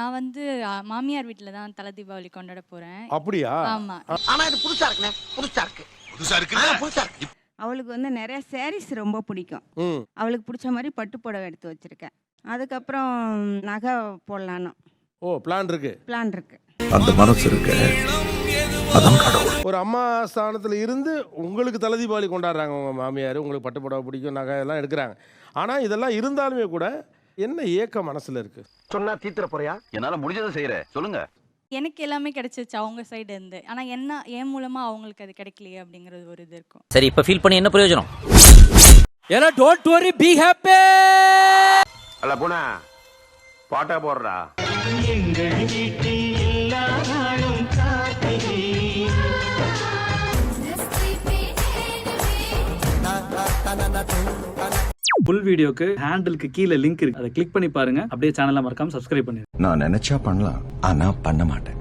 நான் வந்து மாமியார் வீட்ல தான் தல தீபாவளி கொண்டாட போறேன். அப்படியா? ஆமா. ஆனா இது புதுசா இருக்குண்ணே. புதுசா இருக்கு. அவளுக்கு வந்து நிறைய சாரீஸ் ரொம்ப பிடிக்கும். அவளுக்கு பிடிச்ச மாதிரி பட்டு புடவை எடுத்து வச்சிருக்கேன். அதுக்கப்புறம் நகை போடலான்னு பிளான் இருக்கு. அந்த மனசு இருக்கு. அதான் கடவுள். ஒரு அம்மா ஸ்தானத்துல இருந்து உங்களுக்கு தல தீபாவளி கொண்டாடுறாங்க உங்க மாமியார், உங்களுக்கு பட்டு புடவை பிடிக்கும், நகை எல்லாம் எடுக்கிறாங்க. ஆனா இதெல்லாம் இருந்தாலுமே கூட என்ன ஏக்கம் மனசுல இருக்கு? சொன்னா தீத்துற போறியா? என்னால முடிஞ்சதை செய்யறேன், சொல்லுங்க. எனக்கு எல்லாமே கிடைச்சிச்சு அவங்க சைடு இருந்து. ஆனா என்ன என் மூலமா அவங்களுக்கு அது கிடைக்கலையே அப்படிங்கிறது ஒரு இது இருக்கும். சரி, இப்ப ஃபீல் பண்ணி என்ன பிரயோஜனம்? ஏன்னா டோன்ட் வரி, பி ஹாப்பி. அல்ல போனா பாட்டா போடுறா. எங்கள் வீட்டில் எல்லா நாளும் காத்திரி. ஃபுல் வீடியோக்கு ஹேண்டிலுக்கு கீழே லிங்க் இருக்கு, அதை கிளிக் பண்ணி பாருங்க. அப்படியே சேனலை மறக்காம சப்ஸ்கிரைப் பண்ணிருங்க. நான் நினைச்சா பண்ணலாம், ஆனா பண்ண மாட்டேன்.